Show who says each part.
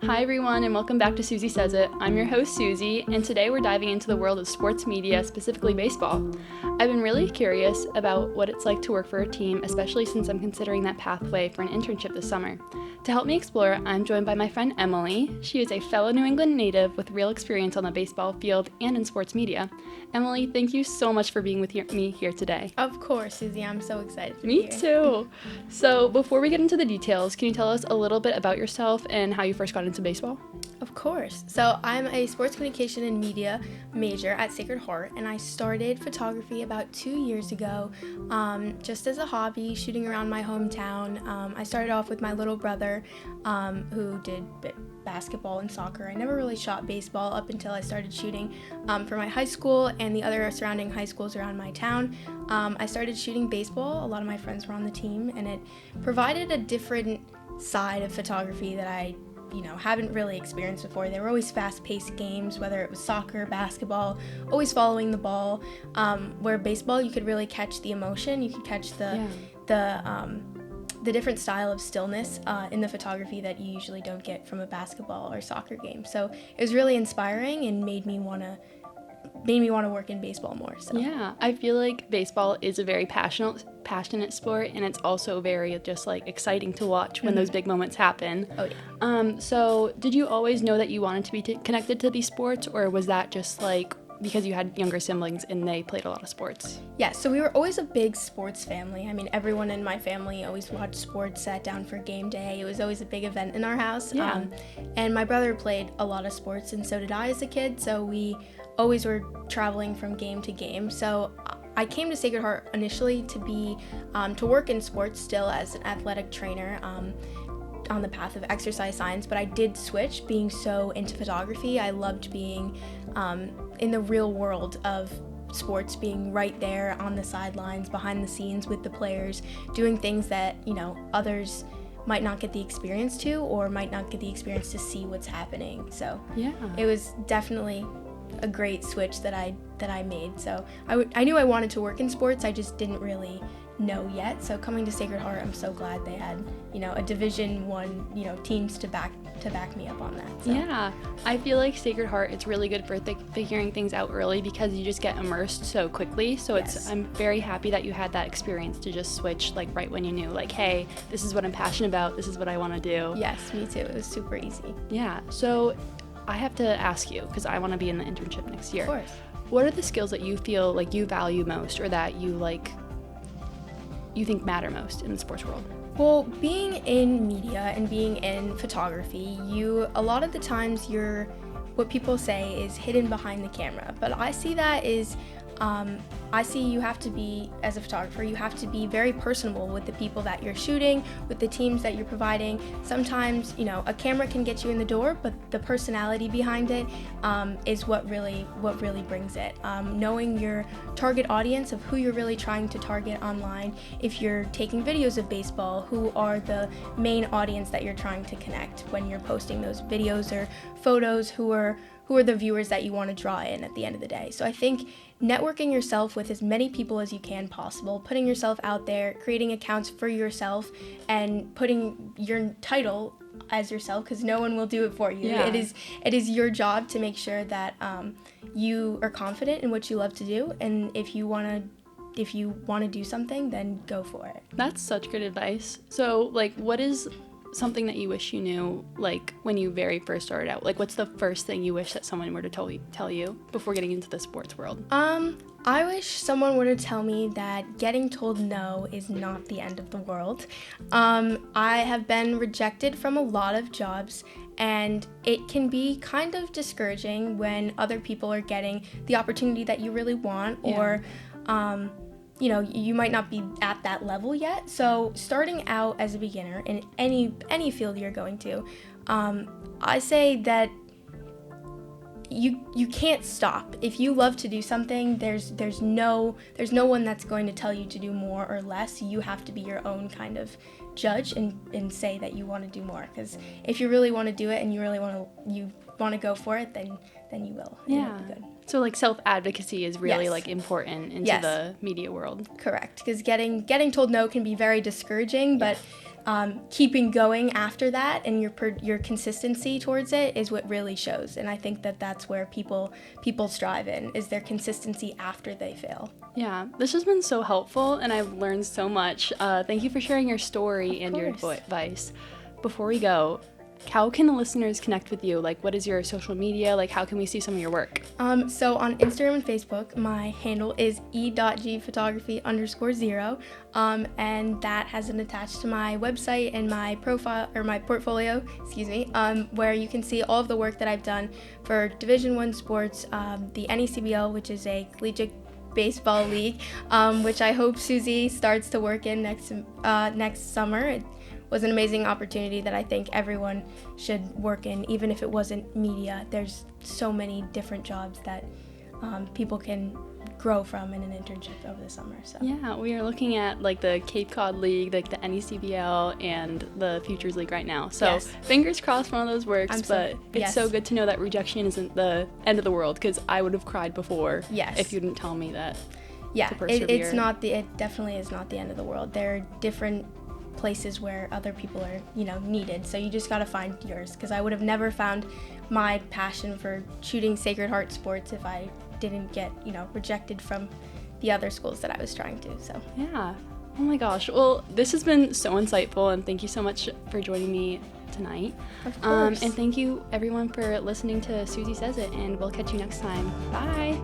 Speaker 1: Hi everyone, and welcome back to Susie Says It. I'm your host Susie, and today we're diving into the world of sports media, specifically baseball. I've been really curious about what it's like to work for a team, especially since I'm considering that pathway for an internship this summer. To help me explore, I'm joined by my friend Emily. She is a fellow New England native with real experience on the baseball field and in sports media. Emily, thank you so much for being with me here today.
Speaker 2: Of course, Susie. I'm so excited to be
Speaker 1: Me
Speaker 2: here.
Speaker 1: too. So before we get into the details, can you tell us a little bit about yourself and how you first got into baseball?
Speaker 2: Of course. So I'm a sports communication and media major at Sacred Heart, and I started photography about 2 years ago, just as a hobby, shooting around my hometown. I started off with my little brother, who did basketball and soccer. I never really shot baseball up until I started shooting for my high school and the other surrounding high schools around my town. I started shooting baseball. A lot of my friends were on the team, and it provided a different side of photography that I haven't really experienced before. They were always fast-paced games, whether it was soccer, basketball, always following the ball. Where baseball, you could really catch the emotion. You could catch the different style of stillness in the photography that you usually don't get from a basketball or soccer game. So it was really inspiring and made me want to work in baseball more. So.
Speaker 1: Yeah, I feel like baseball is a very passionate sport, and it's also very just like exciting to watch when those big moments happen.
Speaker 2: Oh yeah.
Speaker 1: So did you always know that you wanted to be connected to these sports, or was that just like because you had younger siblings and they played a lot of sports?
Speaker 2: Yeah, so we were always a big sports family. I mean, everyone in my family always watched sports, sat down for game day. It was always a big event in our house.
Speaker 1: Yeah.
Speaker 2: And my brother played a lot of sports, and so did I as a kid. So we always were traveling from game to game. So I came to Sacred Heart initially to work in sports still as an athletic trainer on the path of exercise science, but I did switch being so into photography. I loved being in the real world of sports, being right there on the sidelines, behind the scenes with the players, doing things that, others might not get the experience to or might not get the experience to see what's happening. So
Speaker 1: Yeah.
Speaker 2: it was definitely a great switch that I made. So I knew I wanted to work in sports. I just didn't really know yet. So coming to Sacred Heart, I'm so glad they had, a Division I, teams to back me up on that. So.
Speaker 1: Yeah, I feel like Sacred Heart, it's really good for figuring things out early because you just get immersed so quickly. So
Speaker 2: Yes.
Speaker 1: I'm very happy that you had that experience to just switch like right when you knew, like, hey, this is what I'm passionate about. This is what I want to do.
Speaker 2: Yes, me too. It was super easy.
Speaker 1: Yeah. So I have to ask you, because I want to be in the internship next year.
Speaker 2: Of course.
Speaker 1: What are the skills that you feel like you value most, or that you think matter most in the sports world?
Speaker 2: Well, being in media and being in photography, a lot of the times what people say is hidden behind the camera. But I see that is, I see you have to be, as a photographer, you have to be very personable with the people that you're shooting, with the teams that you're providing. Sometimes, a camera can get you in the door, but the personality behind it is what really brings it. Knowing your target audience of who you're really trying to target online. If you're taking videos of baseball, who are the main audience that you're trying to connect when you're posting those videos or photos, who are the viewers that you want to draw in at the end of the day. So I think networking yourself with as many people as you can possible, putting yourself out there, creating accounts for yourself, and putting your title as yourself, because no one will do it for you.
Speaker 1: Yeah.
Speaker 2: It is your job to make sure that you are confident in what you love to do, and if you want to do something, then go for it.
Speaker 1: That's such good advice. So, what is something that you wish you knew, when you very first started out? What's the first thing you wish that someone were to tell you before getting into the sports world?
Speaker 2: I wish someone were to tell me that getting told no is not the end of the world. I have been rejected from a lot of jobs, and it can be kind of discouraging when other people are getting the opportunity that you really want, or you might not be at that level yet. So starting out as a beginner in any field you're going to, I say that you can't stop. If you love to do something, there's no one that's going to tell you to do more or less. You have to be your own kind of judge and say that you want to do more, because if you really want to do it and you really want to go for it, then you will.
Speaker 1: Yeah.
Speaker 2: It'll be good.
Speaker 1: So self-advocacy is really
Speaker 2: Yes.
Speaker 1: important into
Speaker 2: Yes.
Speaker 1: the media world.
Speaker 2: Correct, because getting told no can be very discouraging, but keeping going after that and your consistency towards it is what really shows. And I think that that's where people strive in, is their consistency after they fail.
Speaker 1: Yeah, this has been so helpful, and I've learned so much. Thank you for sharing your story and your advice. Before we go, how can the listeners connect with you? Like, what is your social media? Like, how can we see some of your work?
Speaker 2: So on Instagram and Facebook, my handle is e.gphotography_0, and that has been attached to my website and my profile, or my portfolio, where you can see all of the work that I've done for Division I sports, the NECBL, which is a collegiate baseball league, which I hope Susie starts to work in next summer. It was an amazing opportunity that I think everyone should work in, even if it wasn't media. There's so many different jobs that people can grow from in an internship over the summer. So
Speaker 1: yeah, we are looking at like the Cape Cod League, like the NECBL, and the Futures League right now. So fingers crossed one of those works. It's so good to know that rejection isn't the end of the world, because I would have cried before if you didn't tell me that.
Speaker 2: Yeah, it's not it definitely is not the end of the world. There are different places where other people are, needed. So you just got to find yours, because I would have never found my passion for shooting Sacred Heart sports if I didn't get, rejected from the other schools that I was trying to. So
Speaker 1: yeah. Oh my gosh. Well, this has been so insightful, and thank you so much for joining me tonight.
Speaker 2: Of course.
Speaker 1: And thank you everyone for listening to Susie Says It, and we'll catch you next time. Bye.